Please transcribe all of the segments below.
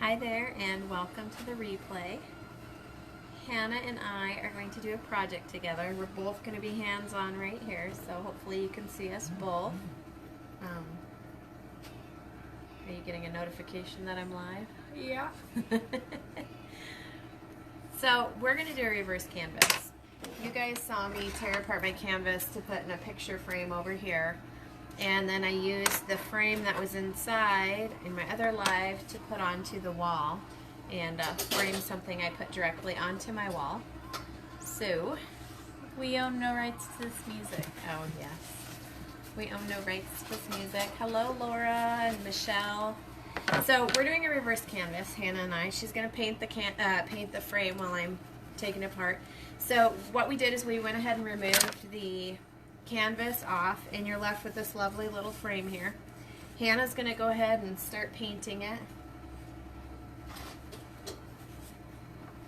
Hi there and welcome to the replay. Hannah and I are going to do a project together. We're both going to be hands-on right here, so hopefully you can see us both. Are you getting a notification that I'm live? Yeah. So we're going to do a reverse canvas. You guys saw me tear apart my canvas to put in a picture frame over here. And then I used the frame that was inside in my other live to put onto the wall and frame something I put directly onto my wall. So, We own no rights to this music. oh yes, we own no rights to this music. Hello Laura and Michelle. So we're doing a reverse canvas, Hannah and I. She's going to paint the frame while I'm taking it apart. So what we did is we went ahead and removed the canvas off, and you're left with this lovely little frame here. Hannah's going to go ahead and start painting it.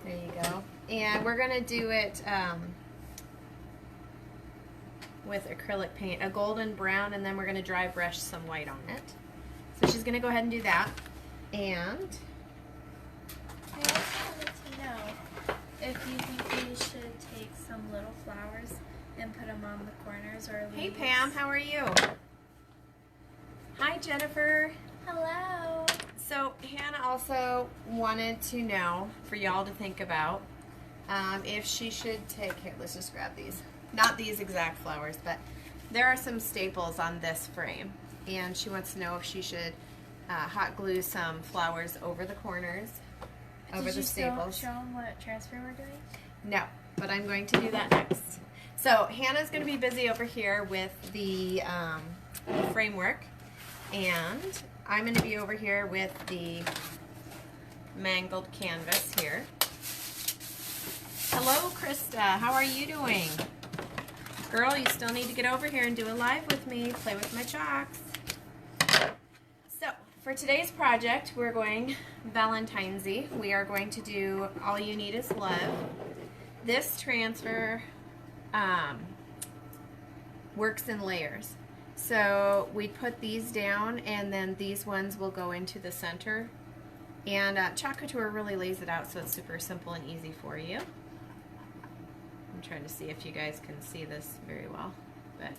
There you go. And we're going to do it with acrylic paint, a golden brown, and then we're going to dry brush some white on it. So she's going to go ahead and do that. And I also wanted to know if you think we should take some little flowers and put them on the corners or hey leaves. Pam, how are you? Hi Jennifer. Hello. So Hannah also wanted to know, for y'all to think about, if she should take, here, let's just grab these. Not these exact flowers, but there are some staples on this frame. And she wants to know if she should hot glue some flowers over the corners, over the staples. Show them what transfer we're doing? No, but I'm going to do that next. So Hannah's going to be busy over here with the framework, and I'm going to be over here with the mangled canvas here. Hello, Krista. How are you doing? Girl, you still need to get over here and do a live with me. Play with my chalks. So, for today's project, we're going Valentine's-y. We are going to do All You Need Is Love. This transfer works in layers. So we put these down, and then these ones will go into the center. And Chalk Couture really lays it out so it's super simple and easy for you. I'm trying to see if you guys can see this very well. But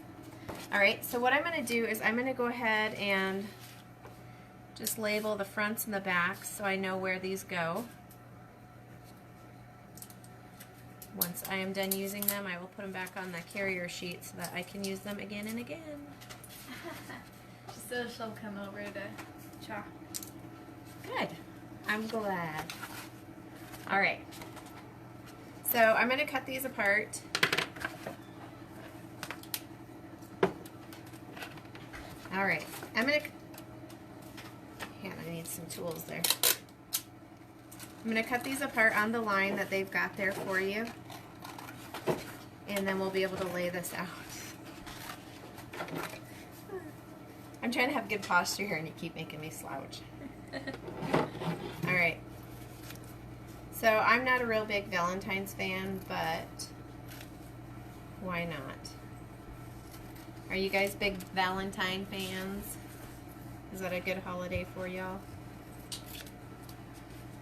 alright, so what I'm going to do is I'm going to go ahead and just label the fronts and the backs so I know where these go. Once I am done using them, I will put them back on the carrier sheet so that I can use them again and again. So she'll come over to chalk. Good. I'm glad. Alright. So I'm going to cut these apart. Alright. I'm going to... Hannah, I need some tools there. I'm going to cut these apart on the line that they've got there for you. And then we'll be able to lay this out. I'm trying to have good posture here and you keep making me slouch. Alright. So I'm not a real big Valentine's fan, but why not? Are you guys big Valentine fans? Is that a good holiday for y'all?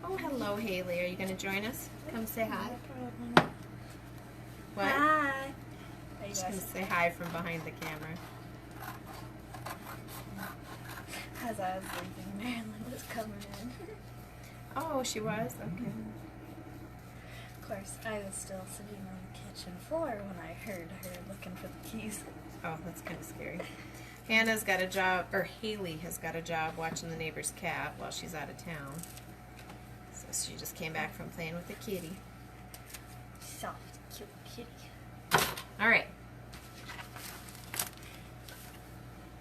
Oh, hello, Haley. Are you going to join us? Come say hi. What? Hi. I'm just going to say hi from behind the camera. As I was leaving, Marilyn was coming in. Oh, she was? Okay. Of course, I was still sitting on the kitchen floor when I heard her looking for the keys. Oh, that's kind of scary. Hannah's got a job, or Haley has got a job watching the neighbor's cat while she's out of town. So she just came back from playing with the kitty. Soft, cute kitty. All right.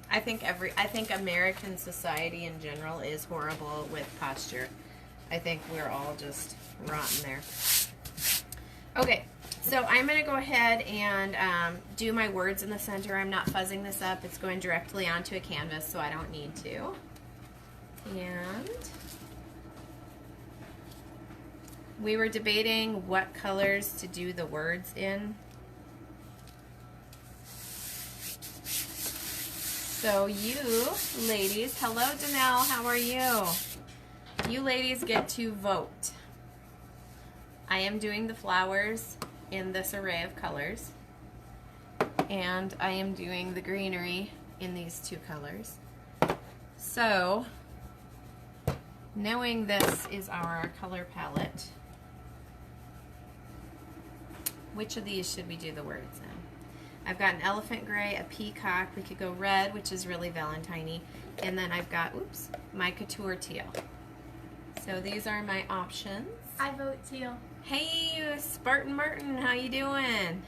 I think American society in general is horrible with posture. I think we're all just rotten there. Okay, so I'm going to go ahead and do my words in the center. I'm not fuzzing this up. It's going directly onto a canvas, so I don't need to. And we were debating what colors to do the words in. So you ladies, hello Danelle, how are you? you ladies get to vote. I am doing the flowers in this array of colors, and I am doing the greenery in these two colors. So, knowing this is our color palette, which of these should we do the words in? I've got an elephant gray, a peacock, we could go red, which is really Valentine-y, and then I've got, oops, my couture teal. So these are my options. I vote teal. Hey, Spartan Martin, how you doing?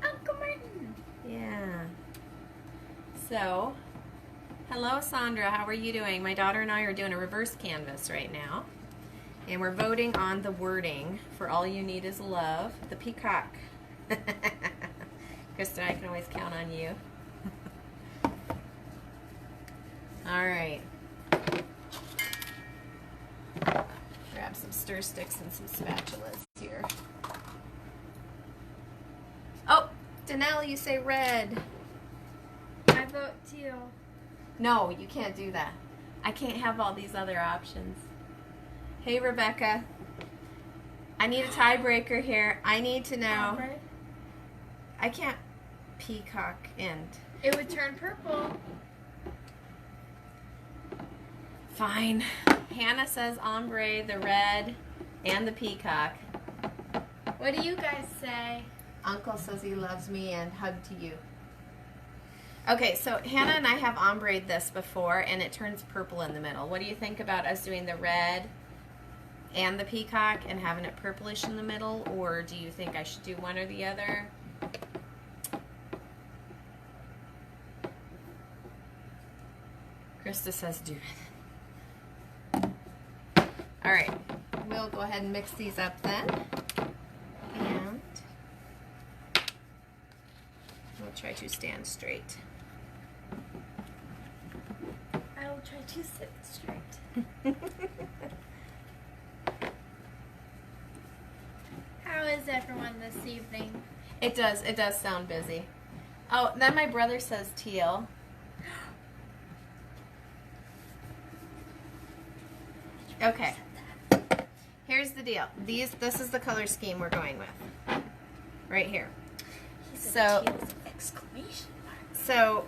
Uncle Martin. Yeah. So, hello Sandra, how are you doing? My daughter and I are doing a reverse canvas right now. And we're voting on the wording for All You Need Is Love, the peacock. Krista, I can always count on you. All right. Grab some stir sticks and some spatulas here. Oh, Danelle, you say red. I vote teal. No, you can't do that. I can't have all these other options. Hey, Rebecca. I need a tiebreaker here. I need to know. Ombre. I can't peacock end. It would turn purple. Fine. Hannah says ombre, the red, and the peacock. What do you guys say? Uncle says he loves me and hug to you. Okay, so Hannah and I have ombre'd this before, and it turns purple in the middle. What do you think about us doing the red and the peacock and having it purplish in the middle, or do you think I should do one or the other? Krista says do it. All right, we'll go ahead and mix these up then. And we'll try to stand straight. I will try to sit straight. How is everyone this evening? It does sound busy. Oh, then my brother says teal. Okay. Here's the deal. This is the color scheme we're going with. Right here. So, Exclamation mark. So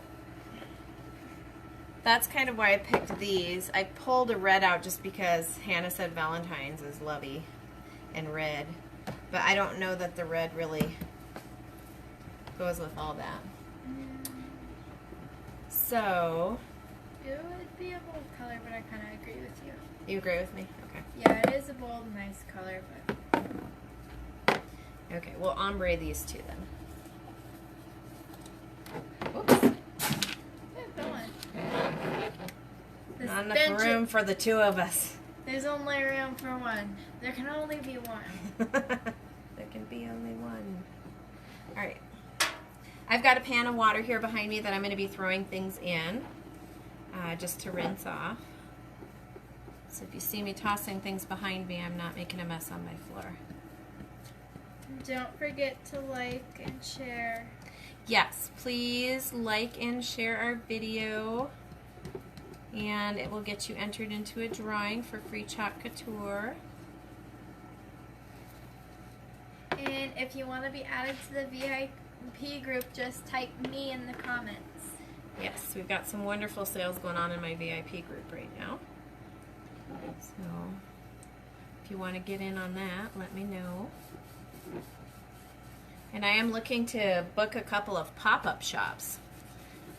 that's kind of why I picked these. I pulled a red out just because Hannah said Valentine's is lovey and red. But I don't know that the red really goes with all that. So, It would be a bold color, but I kind of agree with you. you agree with me? Okay. Yeah, it is a bold, nice color, but Okay, we'll ombre these two then. Oops. keep going. This Not bench- enough room for the two of us. There's only room for one. There can only be one. There can be only one. All right. I've got a pan of water here behind me that I'm going to be throwing things in just to rinse off. So if you see me tossing things behind me, I'm not making a mess on my floor. Don't forget to like and share. Yes, please like and share our video. And it will get you entered into a drawing for free Chalk Couture. And if you want to be added to the VIP group, just type me in the comments. Yes, we've got some wonderful sales going on in my VIP group right now. So if you want to get in on that, let me know. And I am looking to book a couple of pop-up shops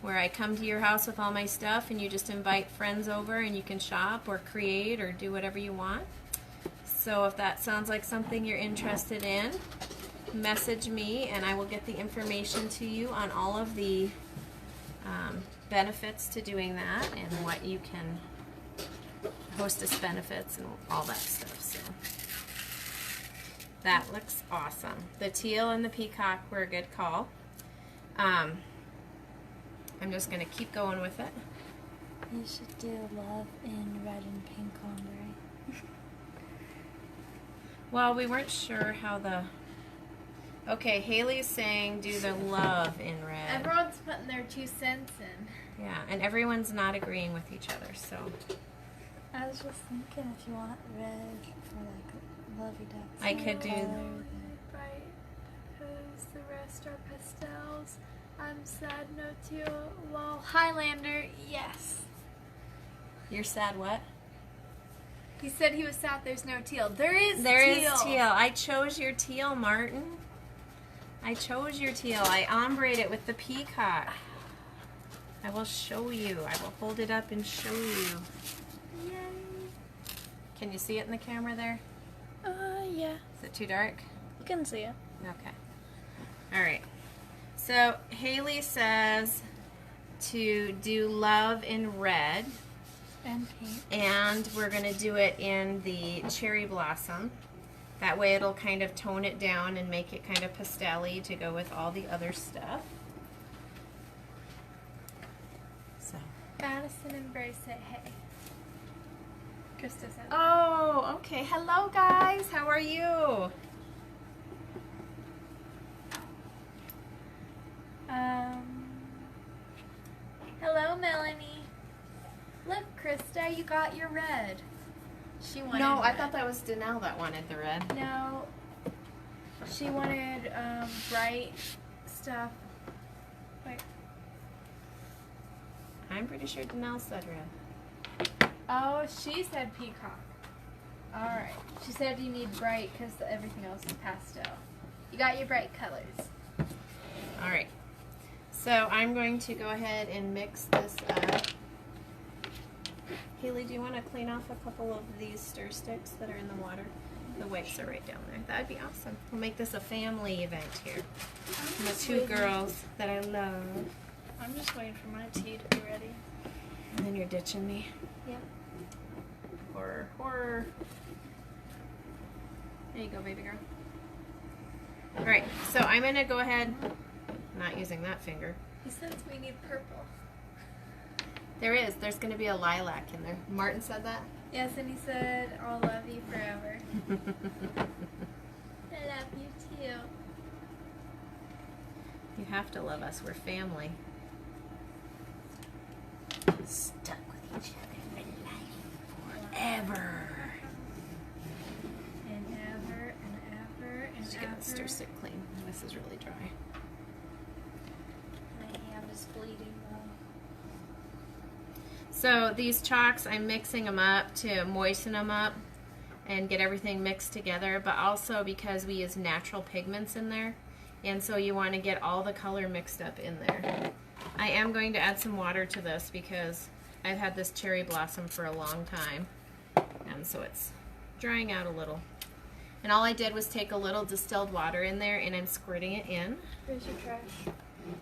where I come to your house with all my stuff and you just invite friends over and you can shop or create or do whatever you want. So if that sounds like something you're interested in, message me and I will get the information to you on all of the benefits to doing that and what you can, hostess benefits and all that stuff. So that looks awesome. The teal and the peacock were a good call. I'm just going to keep going with it. You should do love in red and pink ombre. Well, we weren't sure how the... Okay, Haley's saying do the love in red. Everyone's putting their 2 cents in. Yeah, and everyone's not agreeing with each other, so... I was just thinking if you want red or like lovey ducks. I could do- Bright because the rest are pastels. I'm sad, no teal. Lol. Highlander, yes. You're sad what? He said he was sad there's no teal. There is There teal. is teal. I chose your teal, Martin. I chose your teal. I ombre'd it with the peacock. I will show you. I will hold it up and show you. Yay. Can you see it in the camera there? Yeah. Is it too dark? You can see it. Okay. All right. So Haley says to do love in red, And pink. and we're going to do it in the cherry blossom. That way it'll kind of tone it down and make it kind of pastel-y to go with all the other stuff. So. Madison and Bryce say hey. Krista said Oh, okay. Hello, guys. How are you? Hello, Melanie. Look, Krista, you got your red. She wanted No, I red. thought that was Danelle that wanted the red. No. She wanted bright stuff. Wait. I'm pretty sure Danelle said red. Oh, she said peacock. Alright. She said you need bright because everything else is pastel. You got your bright colors. All right. So I'm going to go ahead and mix this up. Haley, do you want to clean off a couple of these stir sticks that are in the water? The wipes are right down there. That would be awesome. We'll make this a family event here. The two girls that I love. I'm just waiting for my tea to be ready. And then you're ditching me. Yep. Horror, horror. There you go, baby girl. All right, so I'm gonna go ahead, not using that finger. He says we need purple. There's gonna be a lilac in there. Martin said that? Yes, and he said, I'll love you forever. I love you too. You have to love us, we're family. Stuck with each other for life, forever. And ever and ever and Just ever. get that stir stick clean. This is really dry. My hand is bleeding though. So these chalks, I'm mixing them up to moisten them up and get everything mixed together, but also because we use natural pigments in there, and so you want to get all the color mixed up in there. I am going to add some water to this because I've had this cherry blossom for a long time, and so it's drying out a little. And all I did was take a little distilled water in there, and I'm squirting it in. Where's your trash?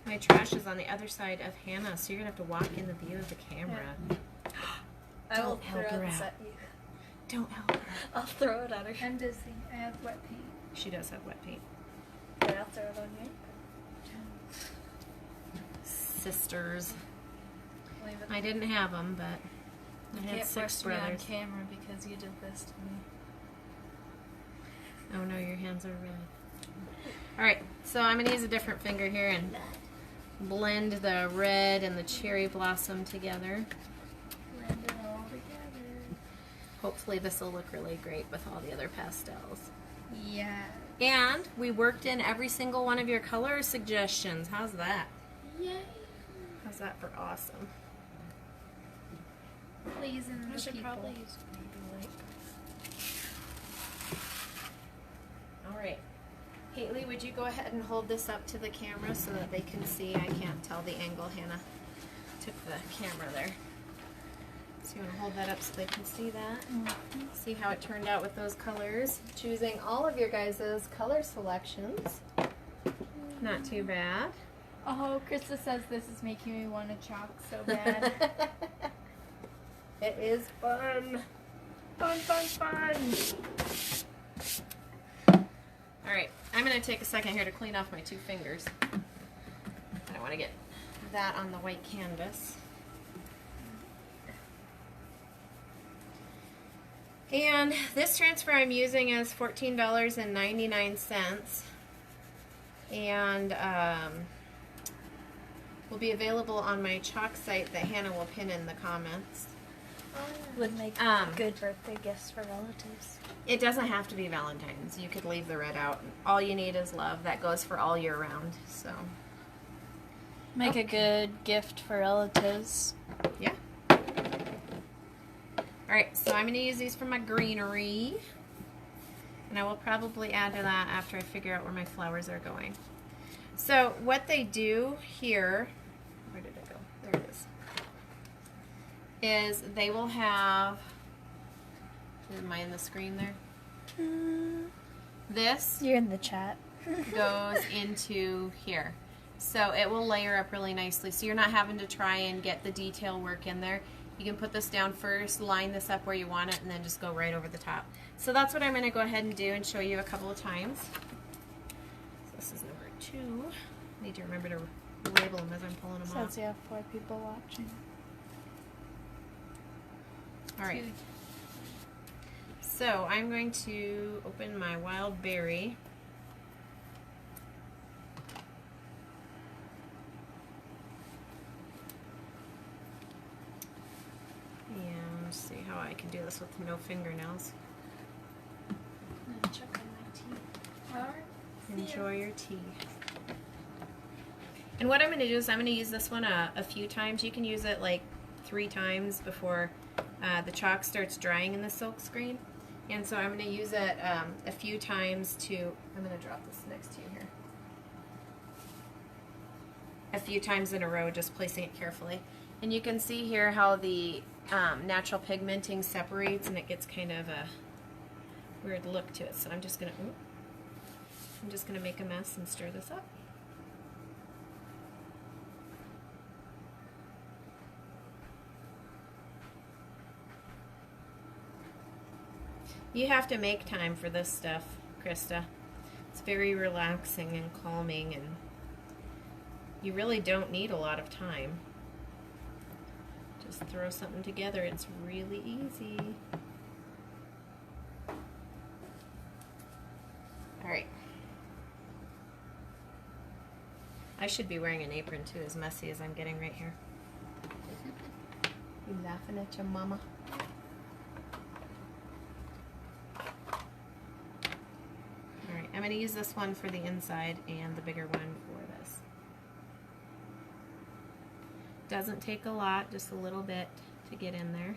My trash is on the other side of Hannah, so you're going to have to walk in the view of the camera. I will Don't help throw her this out. at you. Don't help her. I'll throw it at her. I'm dizzy. I have wet paint. She does have wet paint. Yeah, I'll throw it on you. Sisters. Leave it. I didn't have them, but You I had can't 6 brush me on brothers. camera because you did this to me. Oh no, your hands are red. Alright, so I'm going to use a different finger here and blend the red and the cherry blossom together. Blend it all together. Hopefully this will look really great with all the other pastels. Yeah. And we worked in every single one of your color suggestions. How's that? Yay. How's that for awesome? Pleasing I the should people. probably use maybe like. Alright. Haley, would you go ahead and hold this up to the camera so that they can see? I can't tell the angle. Hannah took the camera there. So you want to hold that up so they can see that? See how it turned out with those colors. Choosing all of your guys' color selections. Not too bad. Oh, Krista says this is making me want to chalk so bad. It is fun. Fun, fun, fun. Alright, I'm going to take a second here to clean off my 2 fingers. I don't want to get that on the white canvas. And this transfer I'm using is $14.99. And will be available on my chalk site that Hannah will pin in the comments. Would make good birthday gifts for relatives. It doesn't have to be Valentine's. You could leave the red out. All you need is love. That goes for all year round. So, Make a good gift for relatives. yeah. All right, so I'm going to use these for my greenery. And I will probably add to that after I figure out where my flowers are going. So what they do here, where did it go? There it is they will have, am I in the screen there? This You're in the chat. goes into here. So it will layer up really nicely. So you're not having to try and get the detail work in there. You can put this down first, line this up where you want it, and then just go right over the top. So that's what I'm going to go ahead and do and show you a couple of times. So this is number 2. I need to remember to label them as I'm pulling them off. Says you have 4 people watching. All right. So I'm going to open my wild berry. And see how I can do this with no fingernails. I'm gonna chuck in my tea. Alright. Enjoy your tea. And what I'm going to do is I'm going to use this one a few times. You can use it like 3 times before the chalk starts drying in the silk screen. And so I'm going to use it a few times I'm going to drop this next to you here. A few times in a row, just placing it carefully. And you can see here how the natural pigmenting separates and it gets kind of a weird look to it. So I'm just going to make a mess and stir this up. You have to make time for this stuff, Krista. It's very relaxing and calming, and you really don't need a lot of time. Just throw something together. It's really easy. All right. I should be wearing an apron too, as messy as I'm getting right here. You laughing at your mama? Alright, I'm going to use this one for the inside and the bigger one for this. Doesn't take a lot, just a little bit to get in there.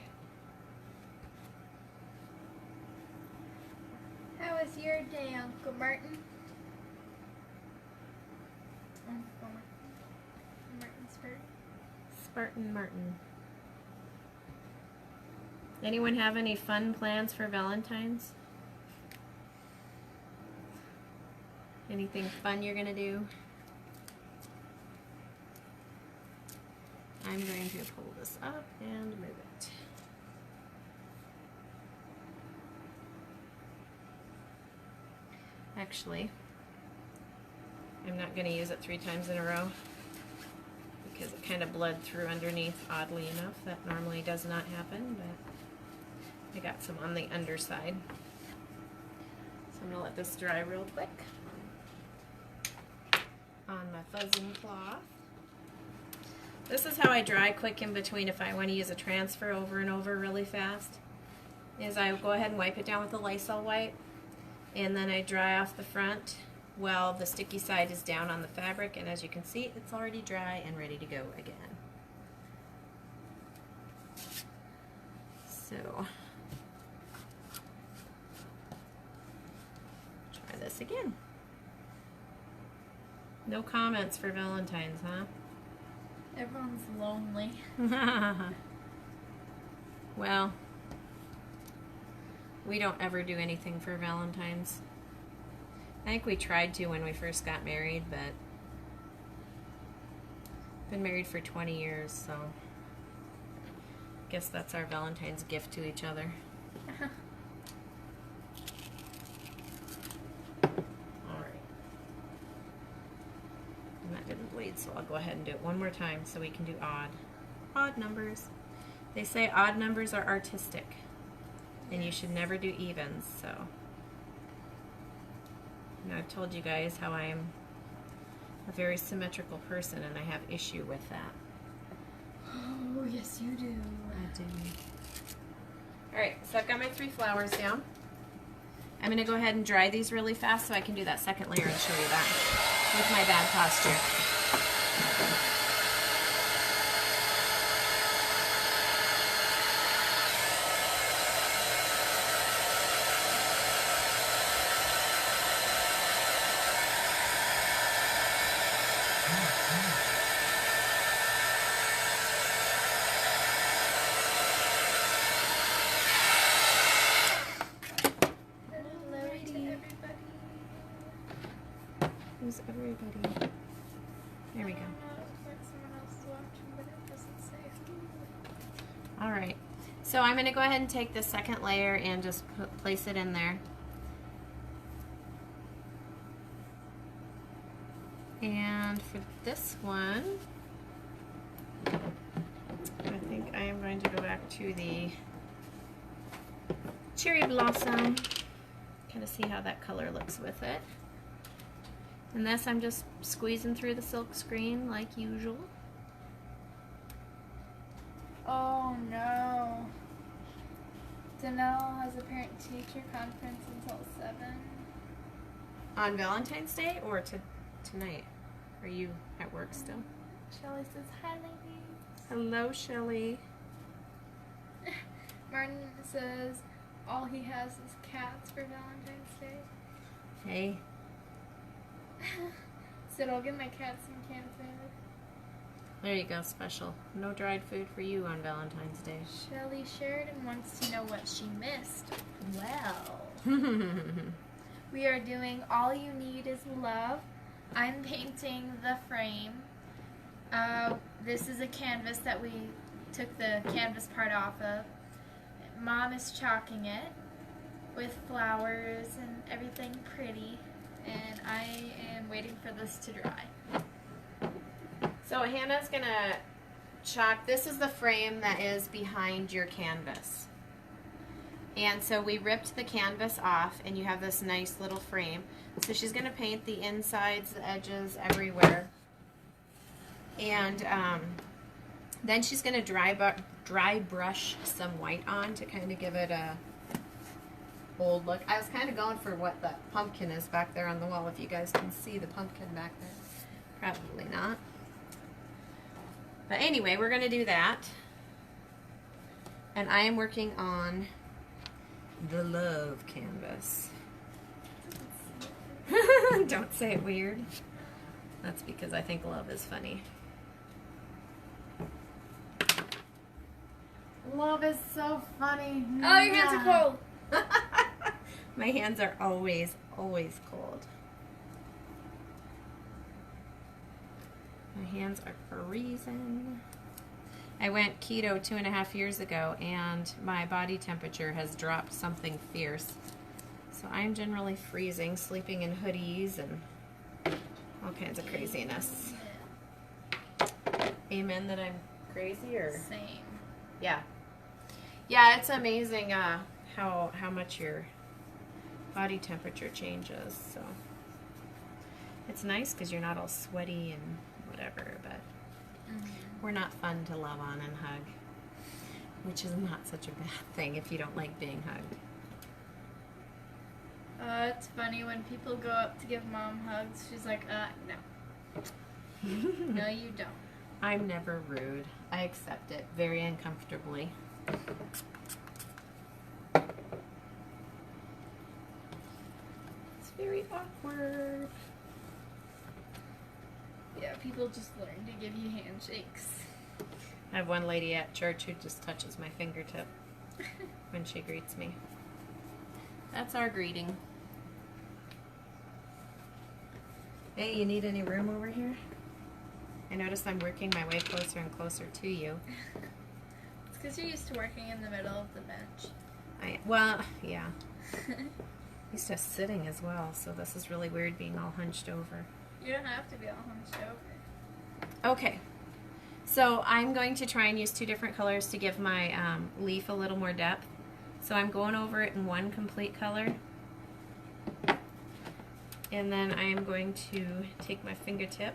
How was your day, Uncle Martin? Uncle Martin Spartan. Spartan Martin. Anyone have any fun plans for Valentine's? Anything fun you're gonna do? I'm going to pull this up and move it. Actually, I'm not going to use it 3 times in a row because it kind of bled through underneath, oddly enough. That normally does not happen, but I got some on the underside. So I'm going to let this dry real quick on my fuzzing cloth. This is how I dry quick in between if I want to use a transfer over and over really fast. Is I go ahead and wipe it down with a Lysol wipe, and then I dry off the front while the sticky side is down on the fabric, and as you can see, it's already dry and ready to go again. So, try this again. No comments for Valentine's, huh? Everyone's lonely. Well, we don't ever do anything for Valentine's. I think we tried to when we first got married, but been married for 20 years, so guess that's our Valentine's gift to each other. Alright. And that didn't bleed, so I'll go ahead and do it one more time so we can do odd. Odd numbers. They say odd numbers are artistic, and you should never do evens, so. And I've told you guys how I'm a very symmetrical person, and I have issue with that. Oh, yes you do. I do. Alright, so I've got my 3 flowers down. I'm going to go ahead and dry these really fast so I can do that second layer and show you that with my bad posture. Who's everybody? There we go. All right. So I'm going to go ahead and take the second layer and just place it in there. And for this one, I think I am going to go back to the cherry blossom. Kind of see how that color looks with it. And this I'm just squeezing through the silk screen like usual. Oh no. Danelle has a parent-teacher conference until 7. On Valentine's Day or tonight? Are you at work still? Shelly says, hi ladies. Hello, Shelly. Martin says all he has is cats for Valentine's Day. Hey. Said I'll give my cats some canned food. There you go, special. No dried food for you on Valentine's Day. Shelly Sheridan wants to know what she missed. Well, we are doing All You Need Is Love. I'm painting the frame. This is a canvas that we took the canvas part off of. Mom is chalking it with flowers and everything pretty. And I am waiting for this to dry. So Hannah's gonna chalk, this is the frame that is behind your canvas. And so we ripped the canvas off and you have this nice little frame. So she's gonna paint the insides, the edges, everywhere. And then she's gonna dry brush some white on to kind of give it a old look. I was kind of going for what the pumpkin is back there on the wall, if you guys can see the pumpkin back there. Probably not. But anyway, we're going to do that. And I am working on the love canvas. Don't say it weird. That's because I think love is funny. Love is so funny. Oh, your hands are cold. My hands are always, always cold. My hands are freezing. I went keto 2.5 years ago and my body temperature has dropped something fierce. So I'm generally freezing, sleeping in hoodies and all kinds of craziness. Amen that I'm crazy or? Same. Yeah. Yeah, it's amazing how much your body temperature changes. So it's nice because you're not all sweaty and whatever, but we're not fun to love on and hug, which is not such a bad thing if you don't like being hugged. It's funny when people go up to give mom hugs, she's like, no. No, you don't. I'm never rude. I accept it very uncomfortably. It's very awkward. Yeah, people just learn to give you handshakes. I have one lady at church who just touches my fingertip when she greets me. That's our greeting. Hey, you need any room over here? I notice I'm working my way closer and closer to you. It's because you're used to working in the middle of the bench. Well, yeah. Used to sitting as well, so this is really weird being all hunched over. You don't have to be all hunched over. Okay, so I'm going to try and use 2 different colors to give my leaf a little more depth. So I'm going over it in one complete color. And then I am going to take my fingertip,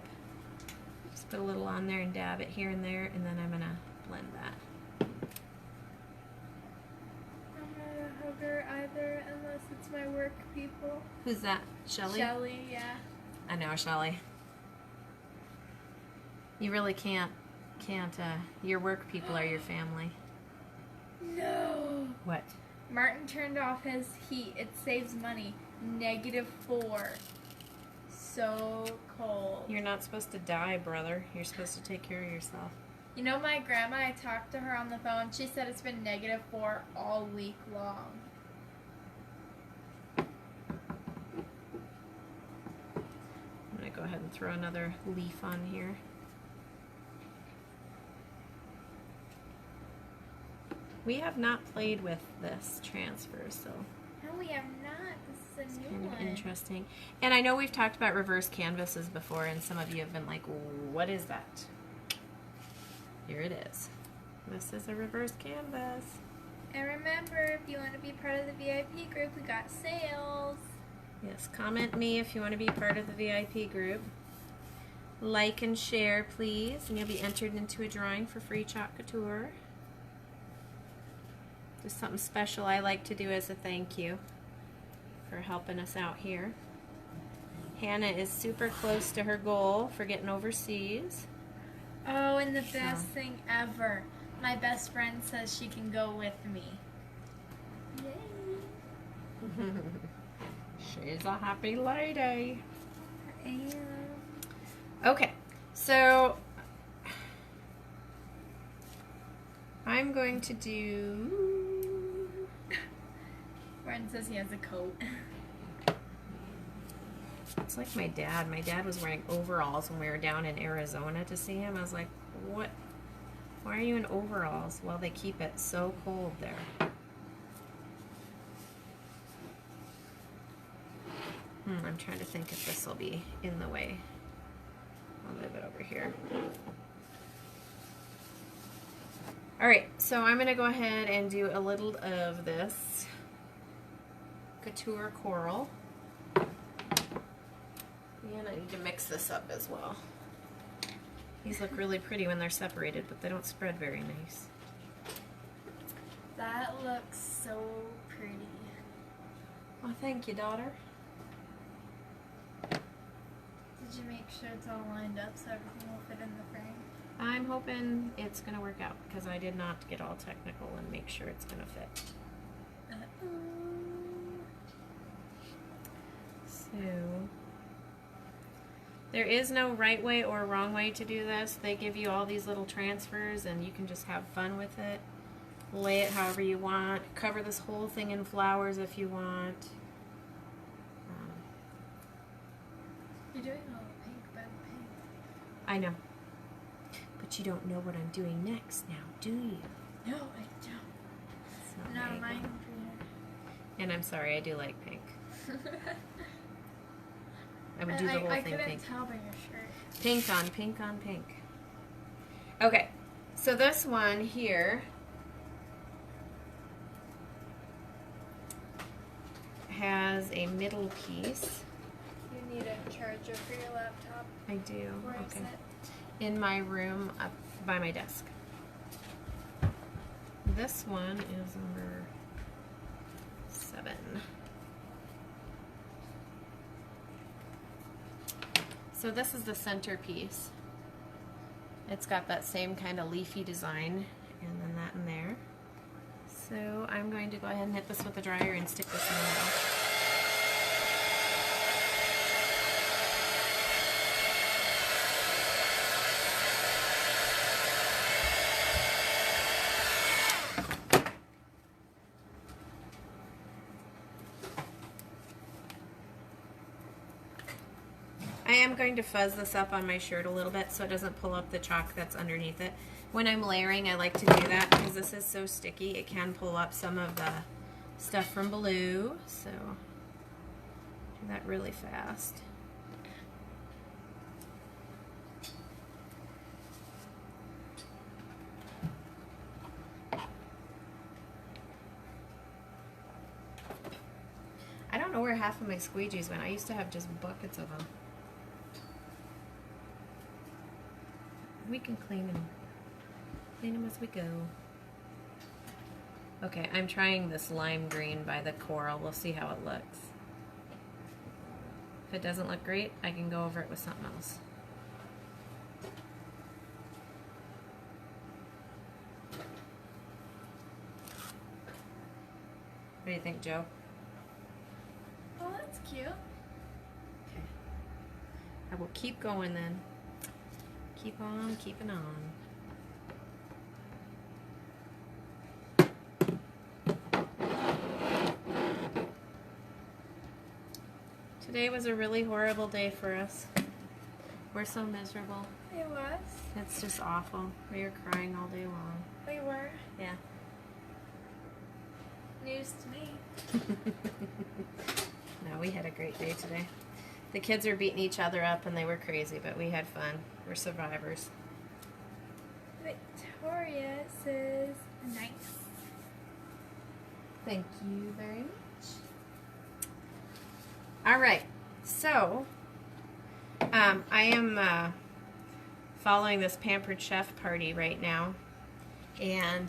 just put a little on there and dab it here and there, and then I'm going to blend that. my work people. Who's that? Shelly? Shelly, yeah. I know, Shelly. You really can't, your work people are your family. No. What? Martin turned off his heat. It saves money. -4. So cold. You're not supposed to die, brother. You're supposed to take care of yourself. You know, my grandma, I talked to her on the phone. She said it's been -4 all week long. I'm going to go ahead and throw another leaf on here. We have not played with this transfer, so No, we have not. This is a new kind of one. interesting. And I know we've talked about reverse canvases before, and some of you have been like, what is that? Here it is. This is a reverse canvas. And remember, if you want to be part of the VIP group, we got sales. Yes, comment me if you want to be part of the VIP group. Like and share, please, and you'll be entered into a drawing for free Chalk Couture. Just something special I like to do as a thank you for helping us out here. Hannah is super close to her goal for getting overseas. Oh, and the best thing ever. My best friend says she can go with me. Yay. She's a happy lady. I am. Okay, so I'm going to do... Martin says he has a coat. It's like my dad. My dad was wearing overalls when we were down in Arizona to see him. I was like, what? Why are you in overalls? Well, they keep it so cold there. I'm trying to think if this will be in the way. I'll move it over here. Alright, so I'm going to go ahead and do a little of this Couture Coral. And I need to mix this up as well. These look really pretty when they're separated, but they don't spread very nice. That looks so pretty. Well, thank you, daughter. Did you make sure it's all lined up so everything will fit in the frame? I'm hoping it's going to work out because I did not get all technical and make sure it's going to fit. So, there is no right way or wrong way to do this. They give you all these little transfers and you can just have fun with it. Lay it however you want. Cover this whole thing in flowers if you want. You're doing all pink, but pink. I know. But you don't know what I'm doing next now, do you? No, I don't. So, there Not you mine. go. And I'm sorry, I do like pink. I would do the whole I thing couldn't pink. tell by your shirt. Pink on pink on pink. Okay, so this one here has a middle piece. You need a charger for your laptop. I do. Where is Okay. it? In my room up by my desk. This one is number 7. So this is the centerpiece. It's got that same kind of leafy design and then that in there. So I'm going to go ahead and hit this with the dryer and stick this in the middle. I am going to fuzz this up on my shirt a little bit so it doesn't pull up the chalk that's underneath it. When I'm layering, I like to do that because this is so sticky. It can pull up some of the stuff from below. So do that really fast. I don't know where half of my squeegees went. I used to have just buckets of them. We can clean them as we go. Okay, I'm trying this lime green by the coral. We'll see how it looks. If it doesn't look great, I can go over it with something else. What do you think, Joe? Oh, that's cute. Okay. I will keep going then. Keep on keeping on. Today was a really horrible day for us. We're so miserable. It was. It's just awful. We were crying all day long. We were. Yeah. News to me. No, we had a great day today. The kids were beating each other up and they were crazy, but we had fun. We're survivors. Victoria says nice. Thank you very much. All right, so I am following this Pampered Chef party right now, and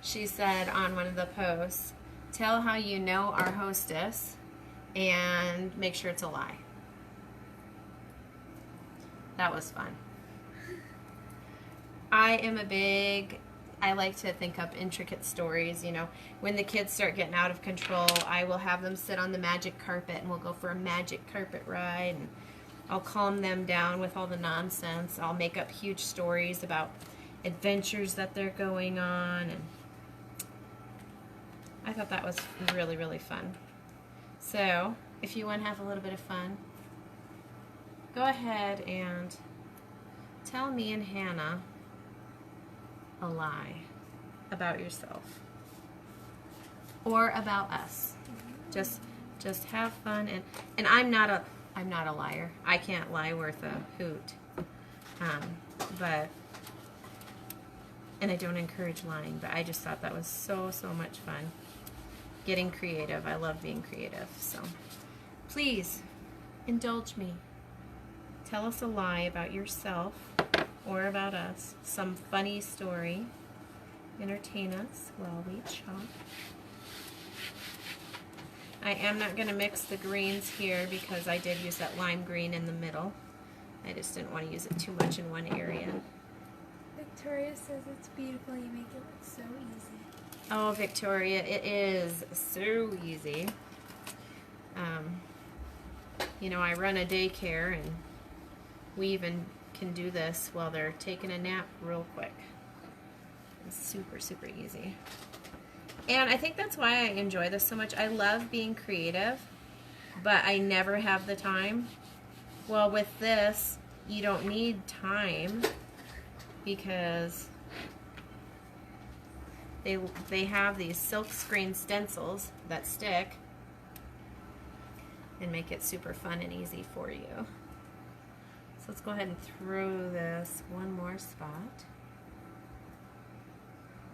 she said on one of the posts, tell how you know our hostess and make sure it's a lie. That was fun. I like to think up intricate stories, you know. When the kids start getting out of control, I will have them sit on the magic carpet and we'll go for a magic carpet ride, and I'll calm them down with all the nonsense. I'll make up huge stories about adventures that they're going on, and I thought that was really, really fun. So, if you want to have a little bit of fun, go ahead and tell me and Hannah a lie about yourself or about us. Just have fun, and I'm not a liar. I can't lie worth a hoot. And I don't encourage lying, but I just thought that was so much fun. Getting creative. I love being creative. So please indulge me. Tell us a lie about yourself or about us. Some funny story. Entertain us while we chop. I am not going to mix the greens here because I did use that lime green in the middle. I just didn't want to use it too much in one area. Victoria says it's beautiful. You make it look so easy. Oh, Victoria, it is so easy. You know, I run a daycare, and we even can do this while they're taking a nap real quick. It's super easy. And I think that's why I enjoy this so much. I love being creative, but I never have the time. Well, with this, you don't need time because they have these silk screen stencils that stick and make it super fun and easy for you. So let's go ahead and throw this one more spot.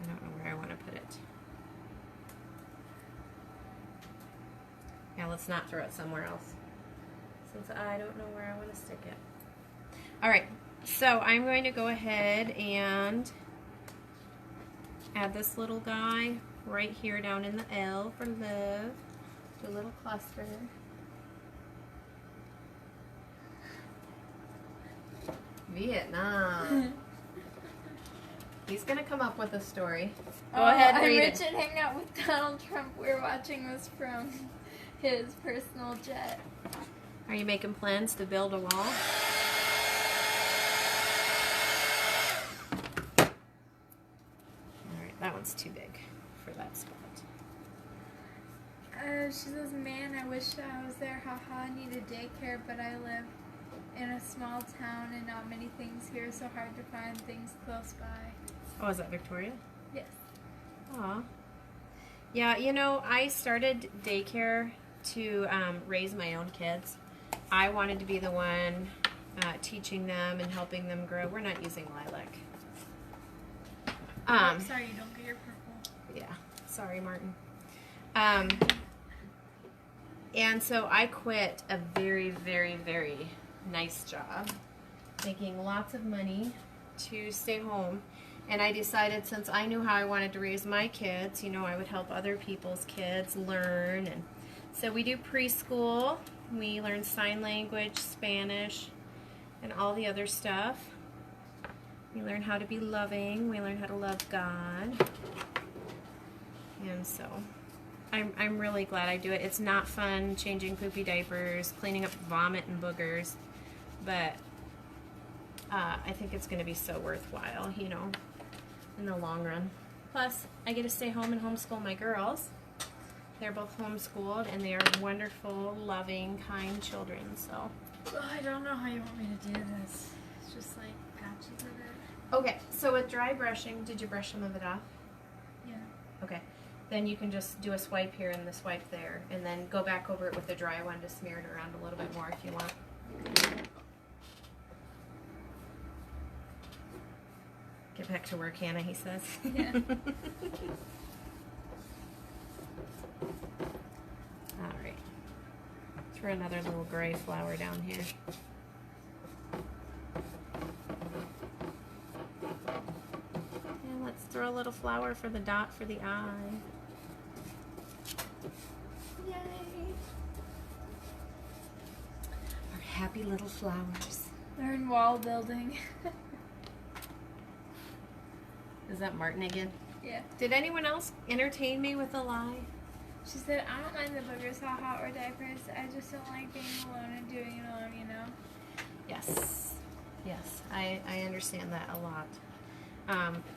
I don't know where I want to put it. Yeah, let's not throw it somewhere else, since I don't know where I want to stick it. Alright, so I'm going to go ahead and add this little guy right here down in the L for love. Do a little cluster. Vietnam. He's gonna come up with a story. Go ahead, I'm read rich it. and hang out with Donald Trump. We're watching this from his personal jet. Are you making plans to build a wall? Alright, that one's too big for that spot. She says, man, I wish I was there. Haha, I need a daycare, but I live in a small town and not many things here, so hard to find things close by. Oh, is that Victoria? Yes. Aw. Yeah, you know, I started daycare to raise my own kids. I wanted to be the one teaching them and helping them grow. We're not using lilac. Sorry, you don't get your purple. Yeah, sorry, Martin. And so I quit a very nice job, making lots of money to stay home And I decided, since I knew how I wanted to raise my kids, you know, I would help other people's kids learn. And so we do preschool. We learn sign language, Spanish, and all the other stuff. We learn how to be loving. We learn how to love God. And so I'm really glad I do it. It's not fun changing poopy diapers, cleaning up vomit and boogers, but I think it's going to be so worthwhile, you know, in the long run. Plus, I get to stay home and homeschool my girls. They're both homeschooled, and they are wonderful, loving, kind children. So, Oh, I don't know how you want me to do this. It's just like patches of it. okay. So with dry brushing, did you brush some of it off? Yeah. Okay. Then you can just do a swipe here and the swipe there, and then go back over it with the dry one to smear it around a little bit more if you want. Get back to work, Hannah, he says. Yeah. All right. Throw another little gray flower down here. And let's throw a little flower for the dot for the eye. Yay! Our happy little flowers. Learn wall building. Is that Martin again? Yeah. Did anyone else entertain me with a lie? She said, I don't mind the boogers, haha, or diapers. I just don't like being alone and doing it alone, you know? Yes. Yes, I understand that a lot.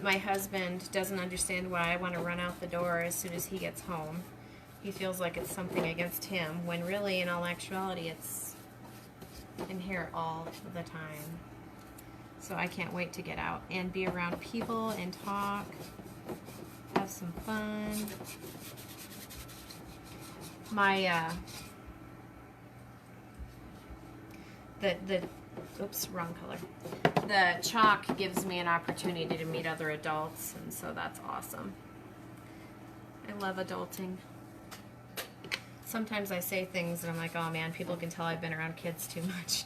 My husband doesn't understand why I want to run out the door as soon as he gets home. He feels like it's something against him, when really, in all actuality, I'm here all the time. So I can't wait to get out and be around people and talk, have some fun. My, oops, wrong color. The chalk gives me an opportunity to meet other adults, and so that's awesome. I love adulting. Sometimes I say things and I'm like, oh man, people can tell I've been around kids too much.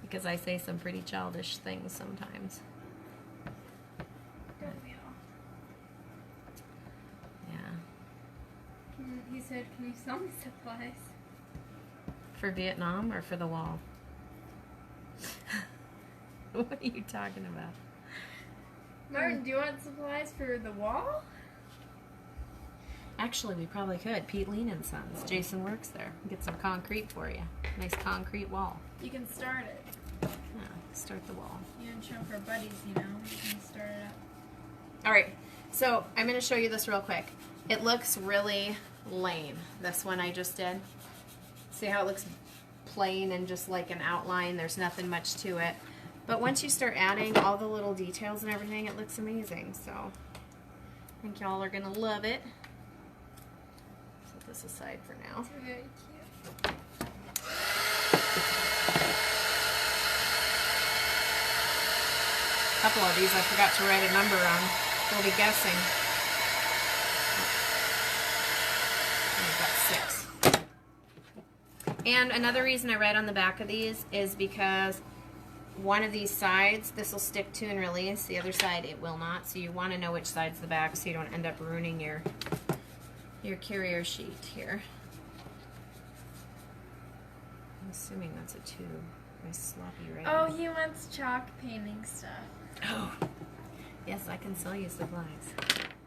Because I say some pretty childish things sometimes. Don't we all? Yeah. He said, can you sell me supplies? For Vietnam or for the wall? What are you talking about? Martin, do you want supplies for the wall? Actually, we probably could. Pete Lean and Sons. Jason works there. Get some concrete for you. Nice concrete wall. You can start it. Yeah, start the wall. You and Trump are buddies, you know? You can start it up. All right, so I'm going to show you this real quick. It looks really lame, this one I just did. See how it looks plain and just like an outline? There's nothing much to it. But once you start adding all the little details and everything, it looks amazing. So I think y'all are going to love it. Set this aside for now. It's very cute. A couple of these I forgot to write a number on. We'll be guessing. I've got 6. And another reason I write on the back of these is because one of these sides, this will stick to and release. The other side, it will not. So you want to know which side's the back so you don't end up ruining your carrier sheet here. I'm assuming that's a 2. My sloppy writing. Oh, he wants chalk painting stuff. Oh, yes, I can sell you supplies.